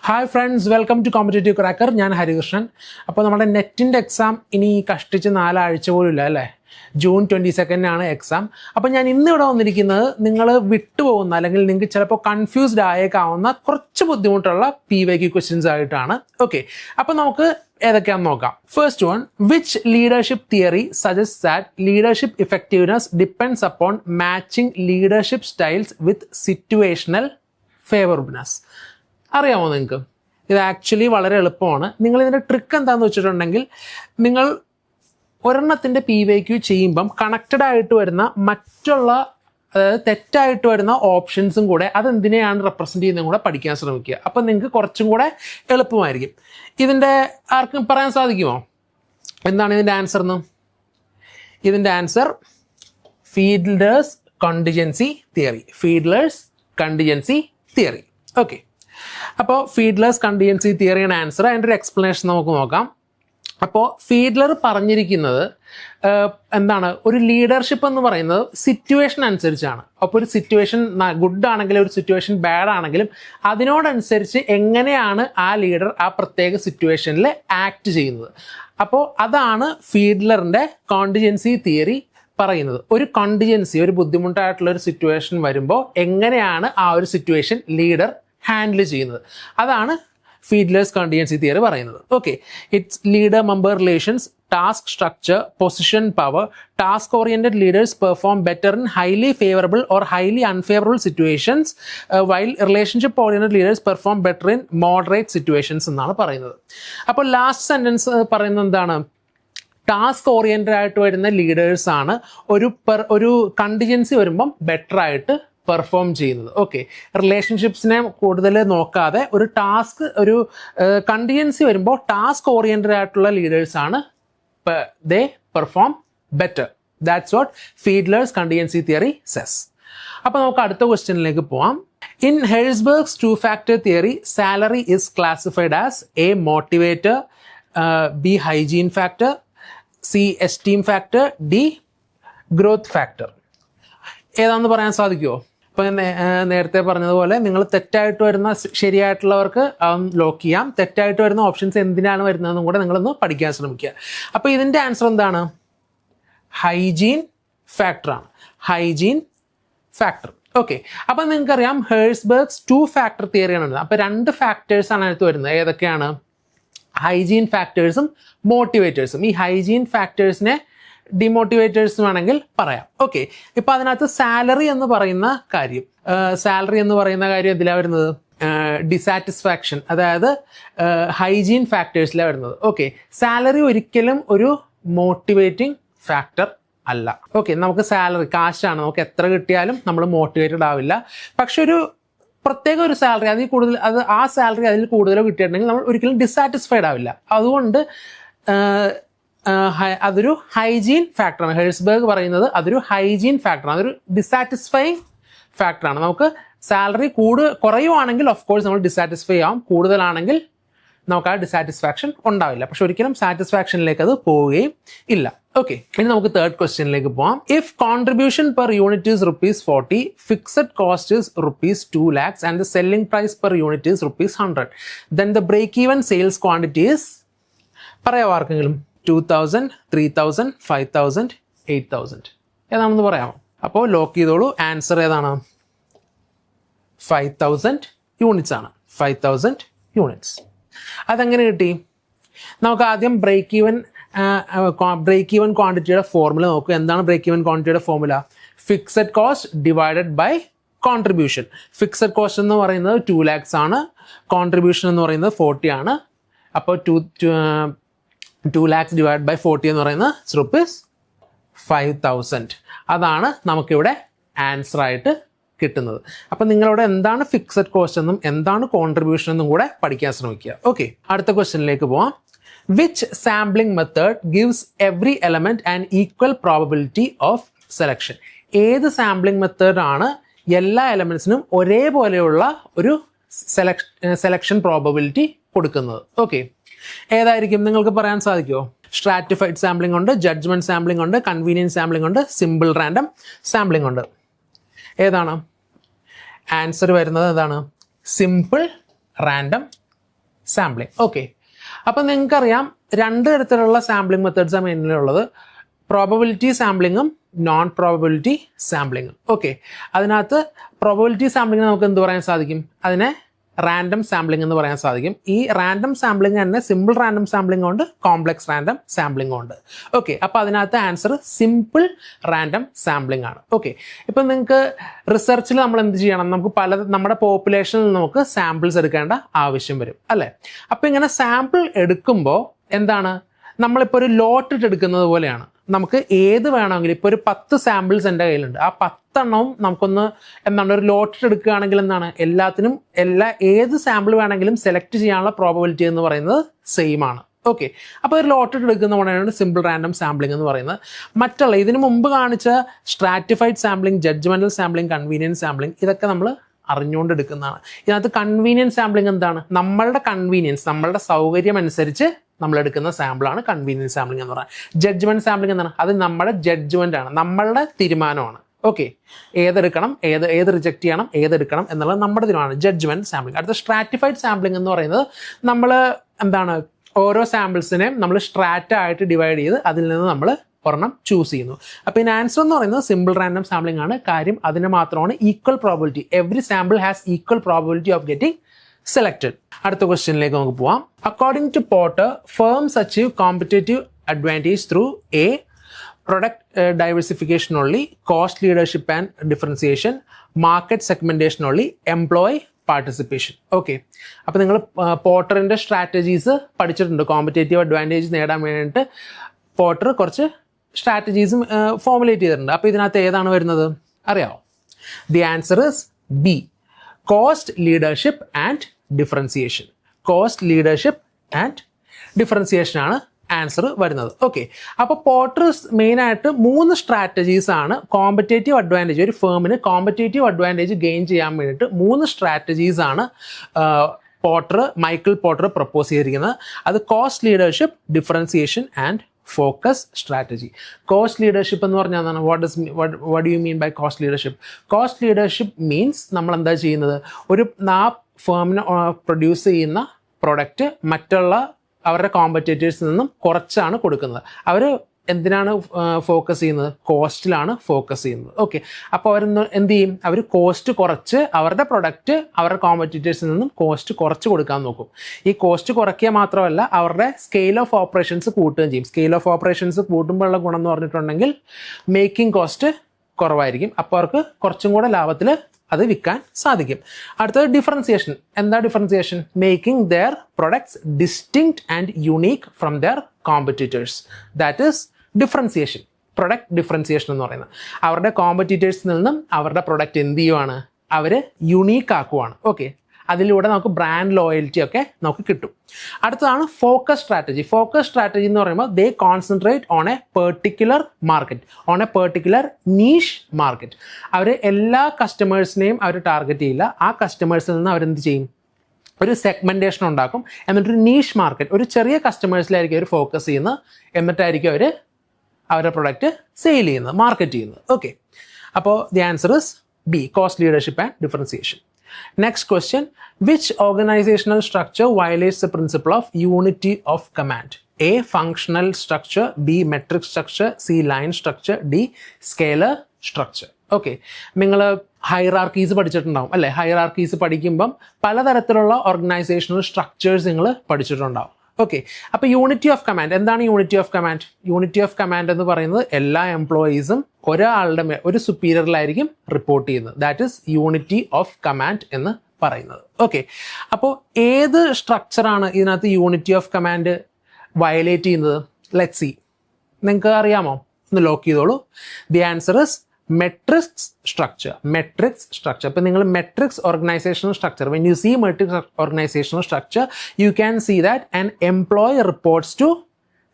Hi friends, welcome to competitive cracker. ഞാൻ ഹരികൃഷ്ണൻ. അപ്പോൾ നമ്മുടെ നെറ്റിൻ്റെ എക്സാം ഇനി കഷ്ടിച്ച് 4 ആഴ്ച പോലും ഇല്ല അല്ലേ. June 22 exam. അപ്പോൾ ഞാൻ ഇന്നിവിടെ വന്നിരിക്കുന്നത് നിങ്ങൾ വിട്ടുപോകുന്ന അല്ലെങ്കിൽ നിങ്ങൾക്ക് ചിലപ്പോൾ കൺഫ്യൂസ്ഡ് ആയേക്കാവുന്ന കുറച്ച് ബുദ്ധിമുട്ടുള്ള PYQ ക്വസ്റ്റ്യൻസ് ആയിട്ടാണ്. ഓക്കെ, അപ്പോൾ നമുക്ക് ഏതൊക്കെയാണെന്ന് നോക്കാം. First one, which leadership theory suggest that leadership effectiveness depends upon matching leadership styles with situational favourableness. അറിയാമോ നിങ്ങൾക്ക്? ഇത് ആക്ച്വലി വളരെ എളുപ്പമാണ്. നിങ്ങളിതിൻ്റെ ട്രിക്ക് എന്താണെന്ന് വെച്ചിട്ടുണ്ടെങ്കിൽ, നിങ്ങൾ ഒരെണ്ണത്തിൻ്റെ PYQ ചെയ്യുമ്പം കണക്റ്റഡ് ആയിട്ട് വരുന്ന മറ്റുള്ള, അതായത് തെറ്റായിട്ട് വരുന്ന ഓപ്ഷൻസും കൂടെ അതെന്തിനെയാണ് റെപ്രസെൻറ്റ് ചെയ്യുന്നതും കൂടെ പഠിക്കാൻ ശ്രമിക്കുക. അപ്പം നിങ്ങൾക്ക് കുറച്ചും കൂടെ എളുപ്പമായിരിക്കും. ഇതിൻ്റെ ആർക്കും പറയാൻ സാധിക്കുമോ എന്താണ് ഇതിൻ്റെ ആൻസർ എന്ന്? ഇതിൻ്റെ answer fielders contingency theory. Fielders contingency theory. Okay, അപ്പോൾ ഫീഡ്ലേഴ്സ് കണ്ടിജൻസി തിയറിയാണ് ആൻസർ. അതിൻ്റെ ഒരു എക്സ്പ്ലനേഷൻ നമുക്ക് നോക്കാം. അപ്പോൾ ഫീഡ്ലർ പറഞ്ഞിരിക്കുന്നത് എന്താണ്, ഒരു ലീഡർഷിപ്പ് എന്ന് പറയുന്നത് സിറ്റുവേഷൻ അനുസരിച്ചാണ്. അപ്പോൾ ഒരു സിറ്റുവേഷൻ ഗുഡ് ആണെങ്കിലും ഒരു സിറ്റുവേഷൻ ബാഡ് ആണെങ്കിലും അതിനോടനുസരിച്ച് എങ്ങനെയാണ് ആ ലീഡർ ആ പ്രത്യേക സിറ്റുവേഷനിൽ ആക്ട് ചെയ്യുന്നത്. അപ്പോൾ അതാണ് ഫീഡ്ലറിൻ്റെ കോണ്ടിജൻസി തിയറി പറയുന്നത്. ഒരു കോണ്ടിജൻസി, ഒരു ബുദ്ധിമുട്ടായിട്ടുള്ള ഒരു സിറ്റുവേഷൻ വരുമ്പോൾ എങ്ങനെയാണ് ആ ഒരു സിറ്റുവേഷൻ ലീഡർ ഹാൻഡിൽ ചെയ്യുന്നത്, അതാണ് ഫീഡ്ലേഴ്സ് കണ്ടിജൻസി തിയറി പറയുന്നത്. Okay, it's leader member relations, task structure, position power. Task oriented leaders perform better in highly favourable or highly unfavourable situations, while relationship oriented leaders perform better in moderate situations എന്നാണ് പറയുന്നത്. അപ്പോൾ last sentence പറയുന്നത് എന്താണ്? Task oriented ആയിട്ട് വരുന്ന leaders ആണ് ഒരു contingency വരുമ്പം ബെറ്റർ ആയിട്ട് പെർഫോം ചെയ്യുന്നത്. ഓക്കെ, റിലേഷൻഷിപ്സിനെ കൂടുതൽ നോക്കാതെ ഒരു ടാസ്ക്, ഒരു കണ്ടിജൻസി വരുമ്പോൾ ടാസ്ക് ഓറിയന്റഡ് ആയിട്ടുള്ള ലീഡേഴ്സ് ആണ് they perform better. That's what Fiedler's contingency theory says. അപ്പോൾ നമുക്ക് അടുത്ത ക്വസ്റ്റ്യനിലേക്ക് പോവാം. In Herzberg's 2-factor theory, salary is classified as a motivator, B hygiene factor, C esteem factor, D growth factor. ഏതാണെന്ന് പറയാൻ സാധിക്കുമോ? ഇപ്പം നേരത്തെ പറഞ്ഞതുപോലെ നിങ്ങൾ തെറ്റായിട്ട് വരുന്ന, ശരിയായിട്ടുള്ളവർക്ക് ലോക്ക് ചെയ്യാം. തെറ്റായിട്ട് വരുന്ന ഓപ്ഷൻസ് എന്തിനാണ് വരുന്നതെന്നും കൂടെ നിങ്ങളൊന്ന് പഠിക്കാൻ ശ്രമിക്കുക. അപ്പോൾ ഇതിൻ്റെ ആൻസർ എന്താണ്? ഹൈജീൻ ഫാക്ടറാണ്. Hygiene factor. ഓക്കെ, അപ്പം നിങ്ങൾക്കറിയാം ഹെഴ്സ്ബർഗ്സ് 2-factor തിയറിയാണ്. അപ്പോൾ 2 ഫാക്ടേഴ്സാണ് അതിനകത്ത് വരുന്നത്. ഏതൊക്കെയാണ്? ഹൈജീൻ ഫാക്ടേഴ്സും മോട്ടിവേറ്റേഴ്സും. ഈ ഹൈജീൻ ഫാക്ടേഴ്സിനെ ഡിമോട്ടിവേറ്റേഴ്സ് വേണമെങ്കിൽ പറയാം. ഓക്കെ, ഇപ്പം അതിനകത്ത് സാലറി എന്ന് പറയുന്ന കാര്യം എന്തിലാണ് വരുന്നത്? ഡിസാറ്റിസ്ഫാക്ഷൻ, അതായത് ഹൈജീൻ ഫാക്ടേഴ്സിലാണ് വരുന്നത്. ഓക്കെ, സാലറി ഒരിക്കലും ഒരു മോട്ടിവേറ്റിംഗ് ഫാക്ടർ അല്ല. ഓക്കെ, നമുക്ക് സാലറി കാശാണ്, നമുക്ക് എത്ര കിട്ടിയാലും നമ്മൾ മോട്ടിവേറ്റഡ് ആവില്ല. പക്ഷെ ഒരു പ്രത്യേക ഒരു സാലറി, ആ സാലറി അതിൽ കൂടുതലോ കിട്ടിയിട്ടുണ്ടെങ്കിൽ നമ്മൾ ഒരിക്കലും ഡിസാറ്റിസ്ഫൈഡ് ആവില്ല. അതുകൊണ്ട് അതൊരു ഹൈജീൻ ഫാക്ടറാണ്. ഹെഴ്സ്ബർഗ് പറയുന്നത് അതൊരു ഹൈജീൻ ഫാക്ടറാണ്, അതൊരു ഡിസാറ്റിസ്ഫൈങ് ഫാക്ടറാണ്. നമുക്ക് സാലറി കുറയുവാണെങ്കിൽ ഓഫ് കോഴ്സ് നമ്മൾ ഡിസാറ്റിസ്ഫൈ ആവും, കൂടുതലാണെങ്കിൽ നമുക്ക് ആ ഡിസാറ്റിസ്ഫാക്ഷൻ ഉണ്ടാവില്ല. പക്ഷെ ഒരിക്കലും സാറ്റിസ്ഫാക്ഷനിലേക്ക് അത് പോവുകയും ഇല്ല. ഓക്കെ, ഇനി നമുക്ക് തേർഡ് ക്വസ്റ്റ്യനിലേക്ക് പോവാം. If contribution per unit is ₹40, fixed cost is ₹2 lakhs and the selling price per unit is ₹100, then the break even sales quantity is, പറയാമോ ആർക്കെങ്കിലും? 2000, 3000, 5000, 8000. ഏതാണെന്ന് പറയാമോ? അപ്പോൾ ലോക്ക് ചെയ്തോളൂ. ആൻസർ ഏതാണ്? 5000 യൂണിറ്റ്സ് ആണ്. 5000 യൂണിറ്റ്സ്. അതെങ്ങനെ കിട്ടി? നമുക്ക് ആദ്യം ബ്രേക്ക് ഈവൻ ക്വാണ്ടിറ്റിയുടെ ഫോർമുല നോക്കുക. എന്താണ് ബ്രേക്ക് ഈവൻ ക്വാണ്ടിറ്റിയുടെ formula? Fixed cost divided by contribution. Fixed cost എന്ന് പറയുന്നത് 2 lakhs ആണ്, കോൺട്രിബ്യൂഷൻ എന്ന് പറയുന്നത് 40 ആണ്. അപ്പോൾ 2 lakhs divided by 40 എന്ന് പറയുന്നത് ₹5000. അതാണ് നമുക്കിവിടെ ആൻസർ ആയിട്ട് കിട്ടുന്നത്. അപ്പം നിങ്ങളിവിടെ എന്താണ് ഫിക്സഡ് കോസ്റ്റ് എന്നും എന്താണ് കോൺട്രിബ്യൂഷൻ എന്നും കൂടെ പഠിക്കാൻ ശ്രമിക്കുക. ഓക്കെ, അടുത്ത ക്വസ്റ്റ്യനിലേക്ക് പോവാം. Which sampling method gives every element and equal probability of selection? ഏത് സാമ്പിളിംഗ് മെത്തേഡാണ് എല്ലാ എലമെന്റ്സിനും ഒരേപോലെയുള്ള ഒരു സെലക്ഷൻ പ്രോബബിലിറ്റി കൊടുക്കുന്നത്? ഓക്കെ, ഏതായിരിക്കും നിങ്ങൾക്ക് പറയാൻ സാധിക്കുമോ? സ്ട്രാറ്റിഫൈഡ് സാമ്പിളിംഗ് ഉണ്ട്, ജഡ്ജ്മെന്റ് സാമ്പിളിംഗ് ഉണ്ട്, കൺവീനിയൻസ് സാമ്പിളിംഗ് ഉണ്ട്, സിമ്പിൾ റാൻഡം സാമ്പിളിംഗ് ഉണ്ട്. ഏതാണ് ആൻസർ വരുന്നത്? ഏതാണ്? Simple random sampling. ഓക്കെ, അപ്പം നിങ്ങൾക്കറിയാം രണ്ട് തരത്തിലുള്ള സാമ്പിളിംഗ് മെത്തേഡ്സാണ് മെയിനിലുള്ളത്, പ്രോബബിലിറ്റി സാമ്പിളിങ്ങും നോൺ പ്രോബബിലിറ്റി സാമ്പിളിങ്ങും. ഓക്കെ, അതിനകത്ത് പ്രോബബിലിറ്റി സാമ്പിളിങ് നമുക്ക് എന്ത് പറയാൻ സാധിക്കും, അതിനെ റാൻഡം സാമ്പിളിംഗ് എന്ന് പറയാൻ സാധിക്കും. ഈ റാൻഡം സാമ്പിളിംഗ് തന്നെ സിമ്പിൾ റാൻഡം സാമ്പിളിംഗ് ഉണ്ട്, കോംപ്ലക്സ് റാൻഡം സാമ്പിളിംഗ് ഉണ്ട്. ഓക്കെ, അപ്പോൾ അതിനകത്ത് ആൻസർ സിമ്പിൾ റാൻഡം സാമ്പിളിംഗ് ആണ്. ഓക്കെ, ഇപ്പം നിങ്ങൾക്ക് റിസർച്ചിൽ നമ്മൾ എന്ത് ചെയ്യണം, നമുക്ക് നമ്മുടെ പോപ്പുലേഷനിൽ നമുക്ക് സാമ്പിൾസ് എടുക്കേണ്ട ആവശ്യം വരും അല്ലേ. അപ്പോൾ ഇങ്ങനെ സാമ്പിൾ എടുക്കുമ്പോൾ എന്താണ്, നമ്മളിപ്പോൾ ഒരു ലോട്ട് എടുക്കുന്നത് പോലെയാണ്. നമുക്ക് ഏത് വേണമെങ്കിലും, ഇപ്പോൾ ഒരു 10 സാമ്പിൾസ് എൻ്റെ കയ്യിലുണ്ട്, ആ 10 എണ്ണവും നമുക്കൊന്ന് എന്താണ് ഒരു ലോട്ട് എടുക്കുകയാണെങ്കിൽ എന്താണ്, എല്ലാത്തിനും ഏത് സാമ്പിൾ വേണമെങ്കിലും സെലക്ട് ചെയ്യാനുള്ള പ്രോബബിലിറ്റി എന്ന് പറയുന്നത് സെയിം ആണ്. ഓക്കെ, അപ്പോൾ ഒരു ലോട്ട് എടുക്കുന്ന പോലെയാണ് സിമ്പിൾ റാൻഡം സാമ്പിളിംഗ് എന്ന് പറയുന്നത്. മറ്റുള്ള ഇതിനു മുമ്പ് കാണിച്ച stratified sampling, judgemental sampling, convenience sampling, ഇതൊക്കെ നമ്മൾ അറിഞ്ഞുകൊണ്ട് എടുക്കുന്നതാണ്. ഇതിനകത്ത് കൺവീനിയൻസ് സാമ്പിളിംഗ് എന്താണ്, നമ്മളുടെ കൺവീനിയൻസ്, നമ്മളുടെ സൗകര്യം അനുസരിച്ച് നമ്മൾ എടുക്കുന്ന സാമ്പിളാണ് കൺവീനിയൻസ് സാമ്പിളിംഗ് എന്ന് പറയുന്നത്. ജഡ്ജ്മെന്റ് സാമ്പിളിംഗ് എന്താണ്, അത് നമ്മുടെ ജഡ്ജ്മെന്റ് ആണ്, നമ്മളുടെ തീരുമാനമാണ്. ഓക്കെ, ഏതെടുക്കണം, ഏത് റിജക്ട് ചെയ്യണം, ഏതെടുക്കണം എന്നുള്ളത് നമ്മുടെ തീരുമാനമാണ്, ജഡ്ജ്മെന്റ് സാമ്പിളിംഗ്. അടുത്ത സ്ട്രാറ്റിഫൈഡ് സാമ്പിളിംഗ് എന്ന് പറയുന്നത് നമ്മൾ എന്താണ് ഓരോ സാമ്പിൾസിനെയും നമ്മൾ സ്ട്രാറ്റ ആയിട്ട് ഡിവൈഡ് ചെയ്ത് അതിൽ നിന്ന് നമ്മൾ ഒരെണ്ണം ചൂസ് ചെയ്യുന്നു. അപ്പോൾ ഇതിന് ആൻസർ എന്ന് പറയുന്നത് സിമ്പിൾ റാൻഡം സാമ്പിളിംഗ് ആണ്. കാര്യം അതിന് മാത്രമാണ് equal probability, every sample has equal probability of getting selected. അടുത്ത ക്വസ്റ്റ്യനിലേക്ക് നമുക്ക് പോവാം. According to Porter, firms achieve competitive advantage through a product diversification only, cost leadership and differentiation, market segmentation only, employee participation. Okay, അപ്പോൾ നിങ്ങൾ പോർട്ടറിൻ്റെ strategies പഠിച്ചിട്ടുണ്ട്. Competitive advantage നേടാൻ വേണ്ടിയിട്ട് പോർട്ടർ കുറച്ച് സ്ട്രാറ്റജീസും ഫോർമുലേറ്റ് ചെയ്തിട്ടുണ്ട്. അപ്പോൾ ഇതിനകത്ത് ഏതാണ് വരുന്നത് അറിയാമോ? The answer is B, cost leadership and differentiation. Cost leadership and differentiation ആണ് ആൻസർ വരുന്നത്. ഓക്കെ, അപ്പോൾ പോർട്ടർ മെയിനായിട്ട് 3 സ്ട്രാറ്റജീസ് ആണ് കോമ്പറ്റേറ്റീവ് അഡ്വാൻറ്റേജ്, ഒരു ഫേമിന് കോമ്പറ്റേറ്റീവ് അഡ്വാൻറ്റേജ് ഗെയിൻ ചെയ്യാൻ വേണ്ടിയിട്ട് 3 സ്ട്രാറ്റജീസ് ആണ് മൈക്കിൾ പോർട്ടർ പ്രപ്പോസ് ചെയ്തിരിക്കുന്നത്. അത് cost leadership, differentiation and focus strategy. Cost leadership എന്ന് പറഞ്ഞാൽ എന്താണ്, what do you mean by cost leadership? Cost leadership means നമ്മൾ എന്താ ചെയ്യുന്നത്, ഒരു ഫേമിന് പ്രൊഡ്യൂസ് ചെയ്യുന്ന പ്രൊഡക്റ്റ് മറ്റുള്ള അവരുടെ കോമ്പറ്റേറ്റേഴ്സിൽ നിന്നും കുറച്ചാണ് കൊടുക്കുന്നത്. അവർ എന്തിനാണ് ഫോക്കസ് ചെയ്യുന്നത്, കോസ്റ്റിലാണ് ഫോക്കസ് ചെയ്യുന്നത്. ഓക്കെ, അപ്പോൾ അവരെന്ന് എന്ത് ചെയ്യും, അവർ കോസ്റ്റ് കുറച്ച് അവരുടെ പ്രൊഡക്റ്റ് അവരുടെ കോമ്പറ്റേറ്റേഴ്സിൽ നിന്നും കോസ്റ്റ് കുറച്ച് കൊടുക്കാൻ നോക്കും. ഈ കോസ്റ്റ് കുറയ്ക്കുക മാത്രമല്ല അവരുടെ സ്കെയിൽ ഓഫ് ഓപ്പറേഷൻസ് കൂട്ടുകയും ചെയ്യും. സ്കെയിൽ ഓഫ് ഓപ്പറേഷൻസ് കൂട്ടുമ്പോഴുള്ള ഗുണം എന്ന് പറഞ്ഞിട്ടുണ്ടെങ്കിൽ മേക്കിംഗ് കോസ്റ്റ് കുറവായിരിക്കും, അപ്പോൾ അവർക്ക് കുറച്ചും കൂടെ ലാഭത്തിൽ അത് വിൽക്കാൻ സാധിക്കും. അടുത്തത് ഡിഫറൻസിയേഷൻ. എന്താ differentiation? Making their products distinct and unique from their competitors. That is differentiation, product differentiation എന്ന് പറയുന്നത്. അവരുടെ കോമ്പറ്റീറ്റേഴ്സിൽ നിന്നും അവരുടെ പ്രൊഡക്റ്റ് എന്ത് ചെയ്യുവാണ്, അവർ യുണീക്ക് ആക്കുവാണ്. ഓക്കെ, അതിലൂടെ നമുക്ക് ബ്രാൻഡ് ലോയൽറ്റി ഒക്കെ നമുക്ക് കിട്ടും. അടുത്തതാണ് ഫോക്കസ് സ്ട്രാറ്റജി. ഫോക്കസ് സ്ട്രാറ്റജി എന്ന് പറയുമ്പോൾ they concentrate on a particular market, on a particular niche market. അവർ എല്ലാ കസ്റ്റമേഴ്സിനെയും അവർ ടാർഗറ്റ് ചെയ്യില്ല. ആ കസ്റ്റമേഴ്സിൽ നിന്ന് അവരെന്ത് ചെയ്യും, ഒരു സെഗ്മെൻറ്റേഷൻ ഉണ്ടാക്കും. എന്നിട്ടൊരു നീഷ് മാർക്കറ്റ്, ഒരു ചെറിയ കസ്റ്റമേഴ്സിലായിരിക്കും അവർ ഫോക്കസ് ചെയ്യുന്നത്. എന്നിട്ടായിരിക്കും അവർ അവരുടെ പ്രൊഡക്റ്റ് സെയിൽ ചെയ്യുന്നത്, മാർക്കറ്റ് ചെയ്യുന്നത്. ഓക്കെ, അപ്പോൾ the answer is B, cost leadership and differentiation. Next question, which organizational structure violates the principle of unity of command? A, functional structure, B, metric structure, C, line structure, D, scalar structure. Okay, നിങ്ങൾ hierarchies പഠിച്ചിട്ടുണ്ടാവും അല്ലേ? Hierarchies പഠിക്കുമ്പം പലതരത്തിലുള്ള organisational structures നിങ്ങൾ പഠിച്ചിട്ടുണ്ടാവും. Okay, അപ്പോൾ unity of command എന്താണ്? Unity of command, unity of command എന്ന് പറയുന്നത് എല്ലാ എംപ്ലോയീസും ഒരാളുടെ ഒരു സുപ്പീരിയറിലായിരിക്കും റിപ്പോർട്ട് ചെയ്യുന്നത്. That is unity of command എന്ന് പറയുന്നത്. ഓക്കെ, അപ്പോൾ ഏത് സ്ട്രക്ചറാണ് ഇതിനകത്ത് യൂണിറ്റി ഓഫ് കമാൻഡ് വയലേറ്റ് ചെയ്യുന്നത്? Let's see. നിങ്ങൾക്ക് അറിയാമോ? ഒന്ന് ലോക്ക് ചെയ്തോളൂ. The answer is matrix structure. Matrix structure. ഇപ്പം നിങ്ങൾ matrix organisational structure, when you see matrix organisational structure you can see that an employee reports to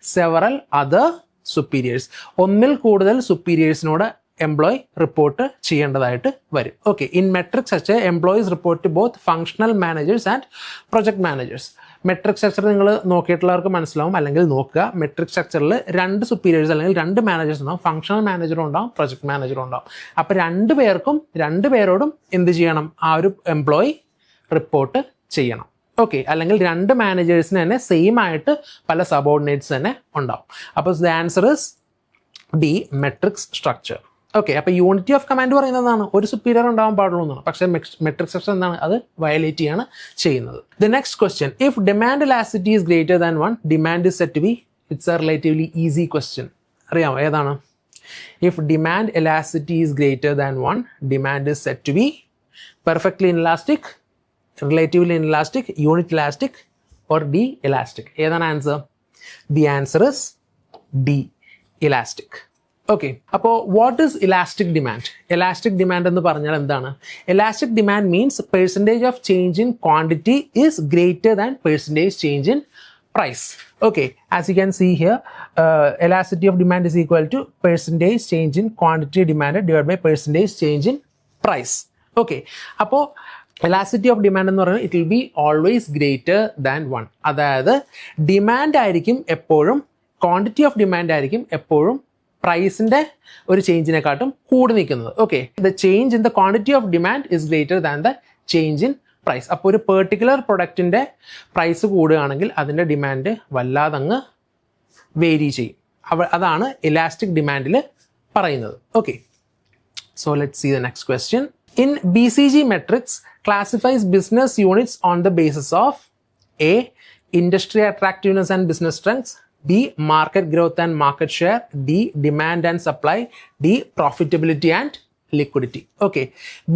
several other superiors. ഒന്നിൽ കൂടുതൽ സുപ്പീരിയേഴ്സിനോട് എംപ്ലോയി റിപ്പോർട്ട് ചെയ്യേണ്ടതായിട്ട് വരും. Okay, in matrix structure employees report to both functional managers and project managers. Matrix structure നിങ്ങൾ നോക്കിയിട്ടുള്ളവർക്ക് മനസ്സിലാവും, അല്ലെങ്കിൽ നോക്കുക. മെട്രിക് സ്ട്രക്ചറിൽ 2 സുപ്പീരിയേഴ്സ് അല്ലെങ്കിൽ 2 മാനേജേഴ്സ് ഉണ്ടാവും. ഫങ്ഷണൽ മാനേജറും ഉണ്ടാവും, പ്രൊജക്ട് മാനേജറും ഉണ്ടാവും. അപ്പോൾ 2 പേരോടും എന്ത് ചെയ്യണം? ആ ഒരു എംപ്ലോയി റിപ്പോർട്ട് ചെയ്യണം. ഓക്കെ, അല്ലെങ്കിൽ രണ്ട് മാനേജേഴ്സിന് തന്നെ സെയിം ആയിട്ട് പല സബോർഡിനേറ്റ്സ് തന്നെ ഉണ്ടാവും. അപ്പോൾ the answer is D, matrix structure. Okay, അപ്പോൾ യൂണിറ്റി ഓഫ് കമാൻഡ് പറയുന്നതാണ് ഒരു സുപ്പീരിയർ ഉണ്ടാവാൻ പാടുള്ളൂ എന്നാണ്. പക്ഷേ മെട്രിക് സ്ട്രക്ചർ എന്താണ്, അത് വയലേറ്റ് ചെയ്യാണ് ചെയ്യുന്നത്. The next question, if demand elasticity is greater than 1, demand is set to be, it's a relatively easy question. അറിയാമോ ഏതാണ്? If demand elasticity is greater than 1, demand is set to be perfectly inelastic, relatively inelastic, unit elastic or D, elastic. ഏതാണ് answer? The answer is D, elastic. Okay, അപ്പോൾ what is elastic demand? Elastic demand എന്ന് പറഞ്ഞാൽ എന്താണ്? Elastic demand means percentage of change in quantity is greater than percentage change in price. Okay, as you can see here, elasticity of demand is equal to percentage change in quantity demanded divided by percentage change in price. Okay, അപ്പോൾ elasticity of demand എന്ന് പറയുന്നത് it will be always greater than 1. അതായത് demand ആയിരിക്കും എപ്പോഴും, quantity of demand ആയിരിക്കും എപ്പോഴും പ്രൈസിൻ്റെ ഒരു ചേഞ്ചിനെക്കാട്ടും കൂടി നിൽക്കുന്നത്. Okay, the change in the quantity of demand is greater than the change in price. അപ്പോൾ ഒരു പെർട്ടിക്കുലർ പ്രൊഡക്റ്റിൻ്റെ പ്രൈസ് കൂടുകയാണെങ്കിൽ അതിൻ്റെ ഡിമാൻഡ് വല്ലാതങ്ങ് വേരി ചെയ്യും. അതാണ് ഇലാസ്റ്റിക് ഡിമാൻഡിൽ പറയുന്നത്. Okay, so let's see the next question. In BCG metrics classifies business units on the basis of A, industry attractiveness and business strengths, B, market growth and market share, D, demand and supply, D, profitability and liquidity. Okay,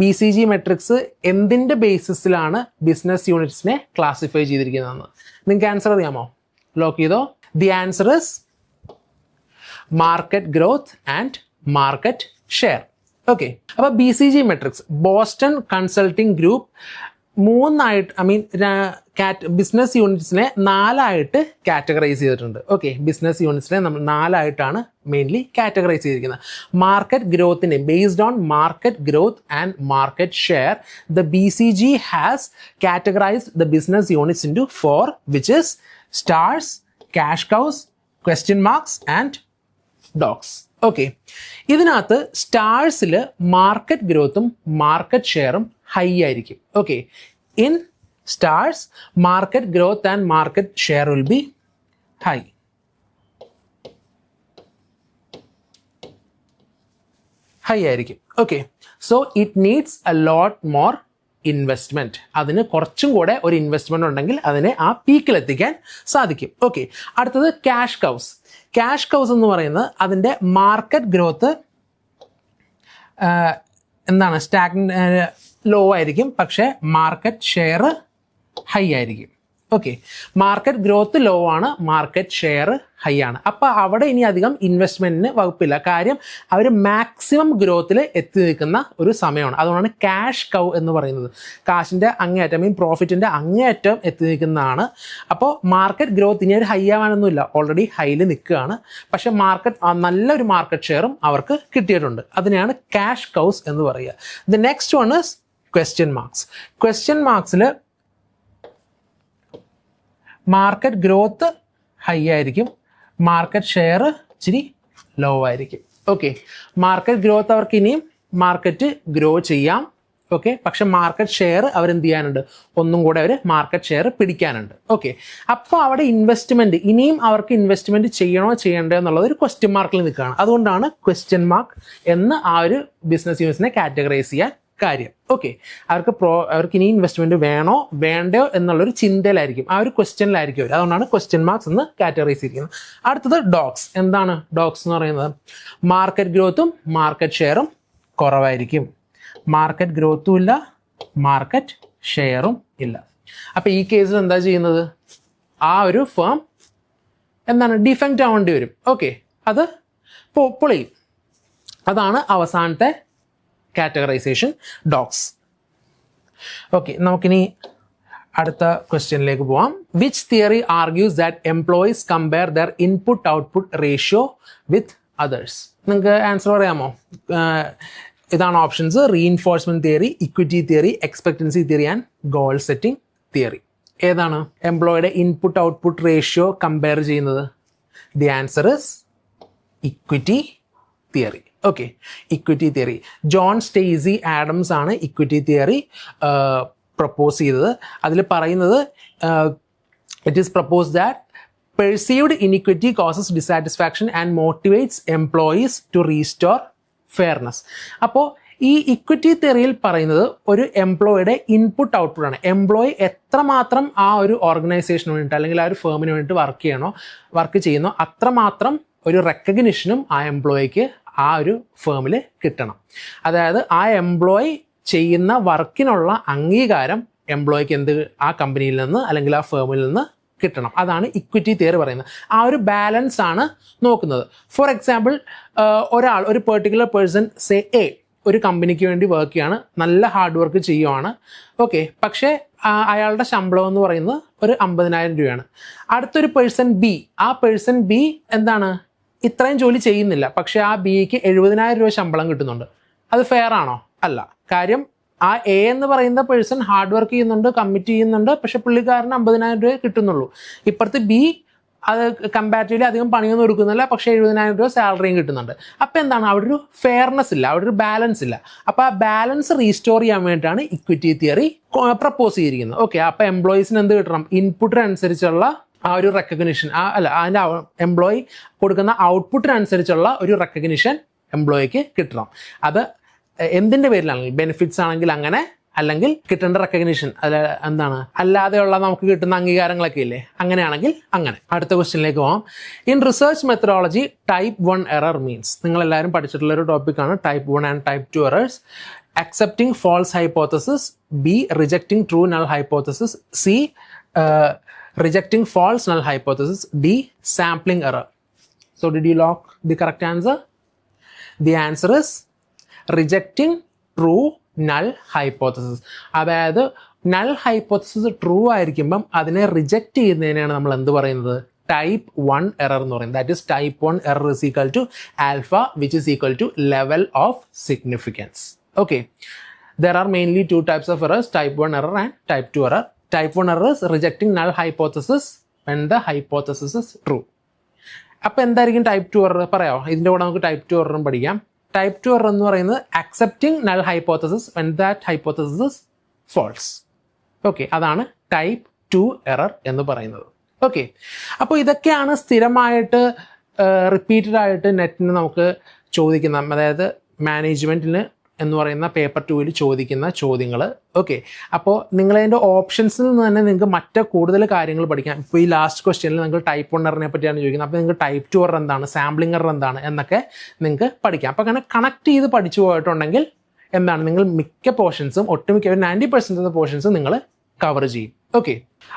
BCG metrics എന്തിൻ്റെ ബേസിസിലാണ് business യൂണിറ്റ്സിനെ classify ചെയ്തിരിക്കുന്നതെന്ന് നിങ്ങൾക്ക് answer അറിയാമോ? Lock ചെയ്തോ. The answer is market growth and market share. Okay, അപ്പോൾ B C G matrix Boston Consulting Group business യൂണിറ്റ്സിനെ 4ആയിട്ട് categorise ചെയ്തിട്ടുണ്ട്. Okay, business യൂണിറ്റ്സിനെ നമ്മൾ 4ആയിട്ടാണ് മെയിൻലി കാറ്റഗറൈസ് ചെയ്തിരിക്കുന്നത്. മാർക്കറ്റ് ഗ്രോത്തിനെ based on market growth and market share the B C G has categorised the business units into 4, which is stars, cash cows, question marks and dogs. Okay, ഇതിനകത്ത് സ്റ്റാർസിൽ market ഗ്രോത്തും market ഷെയറും high ആയിരിക്കും. Okay, in stars market growth and market share will be high. High ആയിരിക്കും. Okay, so it needs a lot more investment. അതിന് കുറച്ചും കൂടെ ഒരു ഇൻവെസ്റ്റ്മെൻറ്റ് ഉണ്ടെങ്കിൽ അതിനെ ആ പീക്കിലെത്തിക്കാൻ സാധിക്കും. ഓക്കെ, അടുത്തത് ക്യാഷ് കൗസ്. ക്യാഷ് കൗസ് എന്ന് പറയുന്നത് അതിൻ്റെ മാർക്കറ്റ് ഗ്രോത്ത് എന്താണ് ലോ ആയിരിക്കും, പക്ഷേ മാർക്കറ്റ് ഷെയർ ഹൈ ആയിരിക്കും. ഓക്കെ, മാർക്കറ്റ് ഗ്രോത്ത് ലോ ആണ്, മാർക്കറ്റ് ഷെയർ ഹൈ ആണ്. അപ്പോൾ അവിടെ ഇനി അധികം ഇൻവെസ്റ്റ്മെൻറ്റിന് വകുപ്പില്ല. കാര്യം അവർ മാക്സിമം ഗ്രോത്തിൽ എത്തി നിൽക്കുന്ന ഒരു സമയമാണ്. അതുകൊണ്ടാണ് ക്യാഷ് കൗ എന്ന് പറയുന്നത്. കാശിൻ്റെ അങ്ങേയറ്റം പ്രോഫിറ്റിൻ്റെ അങ്ങേയറ്റം എത്തി നിൽക്കുന്നതാണ്. അപ്പോൾ മാർക്കറ്റ് ഗ്രോത്ത് ഇനി ഒരു ഹൈ ആവാനൊന്നുമില്ല, ഓൾറെഡി ഹൈയിൽ നിൽക്കുകയാണ്. പക്ഷേ നല്ലൊരു മാർക്കറ്റ് ഷെയറും അവർക്ക് കിട്ടിയിട്ടുണ്ട്. അതിനെയാണ് ക്യാഷ് കൗസ് എന്ന് പറയുക. The next one is question marks. Question മാർക്സിൽ മാർക്കറ്റ് ഗ്രോത്ത് ഹൈ ആയിരിക്കും, മാർക്കറ്റ് ഷെയർ ഇച്ചിരി ലോ ആയിരിക്കും. ഓക്കെ, മാർക്കറ്റ് ഗ്രോത്ത് അവർക്ക് ഇനിയും മാർക്കറ്റ് ഗ്രോ ചെയ്യാം. ഓക്കെ, പക്ഷെ മാർക്കറ്റ് ഷെയർ അവരെന്ത് ചെയ്യാനുണ്ട്, ഒന്നും കൂടെ അവർ മാർക്കറ്റ് ഷെയർ പിടിക്കാനുണ്ട്. ഓക്കെ, അപ്പോൾ അവിടെ ഇൻവെസ്റ്റ്മെൻറ്റ് ഇനിയും അവർക്ക് ഇൻവെസ്റ്റ്മെൻറ്റ് ചെയ്യണോ ചെയ്യണ്ടോ എന്നുള്ളത് ഒരു ക്വസ്റ്റ്യൻ മാർക്കിൽ നിൽക്കുകയാണ്. അതുകൊണ്ടാണ് ക്വസ്റ്റ്യൻ മാർക്ക് എന്ന് ആ ഒരു ബിസിനസ് യൂണിറ്റ്സിനെ കാറ്റഗറൈസ് ചെയ്യാൻ കാര്യം. ഓക്കെ, അവർക്ക് ഇനി ഇൻവെസ്റ്റ്മെൻറ്റ് വേണോ വേണ്ടയോ എന്നുള്ളൊരു ചിന്തയിലായിരിക്കും, ആ ഒരു ക്വസ്റ്റ്യനിലായിരിക്കും അവർ. അതുകൊണ്ടാണ് ക്വസ്റ്റ്യൻ മാർക്സ് എന്ന് കാറ്റഗറൈസ് ചെയ്തിരിക്കുന്നത്. അടുത്തത് ഡോഗ്സ്. എന്താണ് ഡോഗ്സ് എന്ന് പറയുന്നത്? മാർക്കറ്റ് ഗ്രോത്തും മാർക്കറ്റ് ഷെയറും കുറവായിരിക്കും. മാർക്കറ്റ് ഗ്രോത്തും ഇല്ല, മാർക്കറ്റ് ഷെയറും ഇല്ല. അപ്പോൾ ഈ കേസിൽ എന്താ ചെയ്യുന്നത്? ആ ഒരു ഫേം എന്താണ് ഡിഫെക്റ്റ് ആവേണ്ടി വരും. ഓക്കെ, അത് പൊളിയും. അതാണ് അവസാനത്തെ കാറ്റഗറൈസേഷൻ, ഡോഗ്സ്. ഓക്കെ, നമുക്കിനി അടുത്ത ക്വസ്റ്റ്യനിലേക്ക് പോവാം. Which theory argues that employees compare there input output ratio with others? നിങ്ങൾക്ക് ആൻസർ പറയാമോ? ഇതാണ് options: reinforcement theory, equity theory, expectancy theory and goal setting theory. ഏതാണ് എംപ്ലോയിയുടെ ഇൻപുട്ട് ഔട്ട്പുട്ട് റേഷ്യോ കമ്പയർ ചെയ്യുന്നത്? The answer is equity theory. Okay, equity theory. John Stacy Adams ആണ് equity theory propose ചെയ്തത്. അതിൽ പറയുന്നത് it is propose that perceived inequity causes dissatisfaction and motivates employees to restore fairness. അപ്പോൾ ഈ equity തിയറിയിൽ പറയുന്നത് ഒരു എംപ്ലോയിയുടെ ഇൻപുട്ട് ഔട്ട്പുട്ട് ആണ്. എംപ്ലോയി എത്രമാത്രം ആ ഒരു ഓർഗനൈസേഷന് വേണ്ടിയിട്ട് അല്ലെങ്കിൽ ആ ഒരു ഫേമിന് വേണ്ടിയിട്ട് വർക്ക് ചെയ്യുന്നോ അത്രമാത്രം ഒരു റെക്കഗ്നിഷനും ആ എംപ്ലോയിക്ക് ആ ഒരു ഫേമിൽ കിട്ടണം. അതായത് ആ എംപ്ലോയി ചെയ്യുന്ന വർക്കിനുള്ള അംഗീകാരം എംപ്ലോയിക്ക് ആ കമ്പനിയിൽ നിന്ന് അല്ലെങ്കിൽ ആ ഫേമിൽ നിന്ന് കിട്ടണം. അതാണ് ഇക്വിറ്റി തിയറി പറയുന്നത്. ആ ഒരു ബാലൻസ് ആണ് നോക്കുന്നത്. ഫോർ എക്സാമ്പിൾ, ഒരു പെർട്ടിക്കുലർ പേഴ്സൺ സേ എ ഒരു കമ്പനിക്ക് വേണ്ടി വർക്ക് ചെയ്യാണ്, നല്ല ഹാർഡ് വർക്ക് ചെയ്യുവാണ്. ഓക്കെ, പക്ഷേ അയാളുടെ ശമ്പളം എന്ന് പറയുന്നത് ഒരു 50,000 രൂപയാണ്. അടുത്തൊരു പേഴ്സൺ ബി, ആ പേഴ്സൺ ബി എന്താണ് ഇത്രയും ജോലി ചെയ്യുന്നില്ല, പക്ഷേ ആ ബിക്ക് 70,000 രൂപ ശമ്പളം കിട്ടുന്നുണ്ട്. അത് ഫെയർ ആണോ? അല്ല. കാര്യം ആ എ എന്ന് പറയുന്ന പേഴ്സൺ ഹാർഡ് വർക്ക് ചെയ്യുന്നുണ്ട്, കമ്മിറ്റ് ചെയ്യുന്നുണ്ട്, പക്ഷെ പുള്ളിക്കാരന് 50,000 രൂപ കിട്ടുന്നുള്ളൂ. ഇപ്പുറത്ത് ബി അത് കമ്പാരിറ്റീവ്ലി അധികം പണിയൊന്നും എടുക്കുന്നില്ല, പക്ഷേ 70,000 രൂപ സാലറിയും കിട്ടുന്നുണ്ട്. അപ്പം എന്താണ്, അവിടെ ഒരു ഫെയർനെസ് ഇല്ല, അവിടെ ഒരു ബാലൻസ് ഇല്ല. അപ്പോൾ ആ ബാലൻസ് റീസ്റ്റോർ ചെയ്യാൻ വേണ്ടിയിട്ടാണ് ഇക്വിറ്റി തിയറി പ്രപ്പോസ് ചെയ്തിരിക്കുന്നത്. ഓക്കെ, അപ്പോൾ എംപ്ലോയീസിന് എന്ത് കിട്ടണം? ഇൻപുട്ടിനനുസരിച്ചുള്ള ആ ഒരു റെക്കഗ്നിഷൻ, അതിൻ്റെ എംപ്ലോയി കൊടുക്കുന്ന ഔട്ട്പുട്ടിനനുസരിച്ചുള്ള ഒരു റെക്കഗ്നിഷൻ എംപ്ലോയിക്ക് കിട്ടണം. അത് എന്തിൻ്റെ പേരിലാണെങ്കിൽ, ബെനിഫിറ്റ്സ് ആണെങ്കിൽ അങ്ങനെ, അല്ലെങ്കിൽ കിട്ടേണ്ട റെക്കഗ്നിഷൻ അല്ലാതെയുള്ള നമുക്ക് കിട്ടുന്ന അംഗീകാരങ്ങളൊക്കെ ഇല്ലേ, അങ്ങനെയാണെങ്കിൽ അങ്ങനെ. അടുത്ത ക്വസ്റ്റ്യനിലേക്ക് പോകാം. In research methodology type 1 error means, നിങ്ങളെല്ലാവരും പഠിച്ചിട്ടുള്ള ഒരു ടോപ്പിക്കാണ് type 1 and type 2 errors. accepting false hypothesis, B rejecting true null hypothesis, C rejecting false null hypothesis, D sampling error. So did you lock the correct answer? The answer is rejecting true null hypothesis. അതായത് null hypothesis true ആയിരിക്കുമ്പം അതിനെ reject ചെയ്യുന്നതിനാണ് നമ്മൾ എന്ത് പറയുന്നത്? type 1 error എന്ന് പറയുന്നത്. That is type 1 error is equal to alpha, which is equal to level of significance. Okay, there are mainly two types of errors, type 1 error and type 2 error. Type 1 error is rejecting null hypothesis when the hypothesis is true. അപ്പോൾ എന്തായിരിക്കും type 2 error? പറയാമോ? ഇതിൻ്റെ കൂടെ നമുക്ക് type 2 എററും പഠിക്കാം. Type 2 error എന്ന് പറയുന്നത് accepting null hypothesis when that hypothesis is false. Okay, അതാണ് ടൈപ്പ് 2 എറർ എന്ന് പറയുന്നത്. ഓക്കെ, അപ്പോൾ ഇതൊക്കെയാണ് സ്ഥിരമായിട്ട് റിപ്പീറ്റഡ് ആയിട്ട് നെറ്റിന് നമുക്ക് ചോദിക്കുന്ന, അതായത് മാനേജ്മെൻറ്റിന് എന്ന് പറയുന്ന പേപ്പർ 2-ൽ ചോദിക്കുന്ന ചോദ്യങ്ങൾ. ഓക്കെ, അപ്പോൾ നിങ്ങളതിൻ്റെ ഓപ്ഷൻസിൽ നിന്ന് തന്നെ നിങ്ങൾക്ക് മറ്റ് കൂടുതൽ കാര്യങ്ങൾ പഠിക്കാം. ഇപ്പോൾ ഈ ലാസ്റ്റ് ക്വസ്റ്റ്യനിൽ നിങ്ങൾ ടൈപ്പ് 1 എററിനെ പറ്റിയാണ് ചോദിക്കുന്നത്. അപ്പോൾ നിങ്ങൾക്ക് ടൈപ്പ് 2 എറർ എന്താണ്, സാമ്പിളിംഗ് എറർ എന്താണ് എന്നൊക്കെ നിങ്ങൾക്ക് പഠിക്കാം. അപ്പോൾ അങ്ങനെ കണക്ട് ചെയ്ത് പഠിച്ചു പോയിട്ടുണ്ടെങ്കിൽ എന്താണ്, നിങ്ങൾ മിക്ക പോർഷൻസും, ഒട്ടുമിക്ക 90% ഓഫ് പോർഷൻസും നിങ്ങൾ കവർ ചെയ്യും. ഓക്കെ,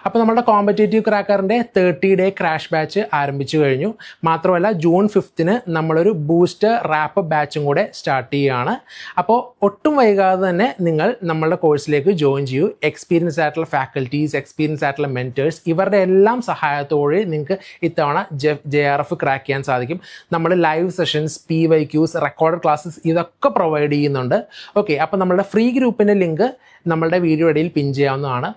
അപ്പോൾ നമ്മുടെ കോമ്പറ്റേറ്റീവ് ക്രാക്കറിൻ്റെ 30-day ക്രാഷ് ബാച്ച് ആരംഭിച്ചു കഴിഞ്ഞു. മാത്രമല്ല ജൂൺ 5-ന് നമ്മളൊരു ബൂസ്റ്റർ റാപ്പ് ബാച്ചും കൂടെ സ്റ്റാർട്ട് ചെയ്യുകയാണ്. അപ്പോൾ ഒട്ടും വൈകാതെ തന്നെ നിങ്ങൾ നമ്മളുടെ കോഴ്സിലേക്ക് ജോയിൻ ചെയ്യൂ. എക്സ്പീരിയൻസ് ആയിട്ടുള്ള ഫാക്കൽറ്റീസ്, എക്സ്പീരിയൻസ് ആയിട്ടുള്ള മെൻറ്റേഴ്സ്, ഇവരുടെ എല്ലാം സഹായത്തോടെ നിങ്ങൾക്ക് ഇത്തവണ JRF ക്രാക്ക് ചെയ്യാൻ സാധിക്കും. നമ്മൾ live sessions, PYQs, recorded classes ഇതൊക്കെ പ്രൊവൈഡ് ചെയ്യുന്നുണ്ട്. ഓക്കെ, അപ്പോൾ നമ്മളുടെ ഫ്രീ ഗ്രൂപ്പിൻ്റെ ലിങ്ക് നമ്മളുടെ വീഡിയോ ഇടയിൽ പിൻ ചെയ്യാവുന്നതാണ്.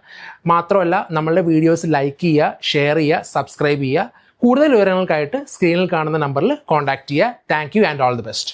മാത്രമല്ല നമ്മളുടെ വീഡിയോസ് ലൈക്ക് ചെയ്യുക, ഷെയർ ചെയ്യുക, സബ്സ്ക്രൈബ് ചെയ്യുക. കൂടുതൽ വിവരങ്ങൾക്കായിട്ട് സ്ക്രീനിൽ കാണുന്ന നമ്പറിൽ കോൺടാക്ട് ചെയ്യുക. Thank you and all the best.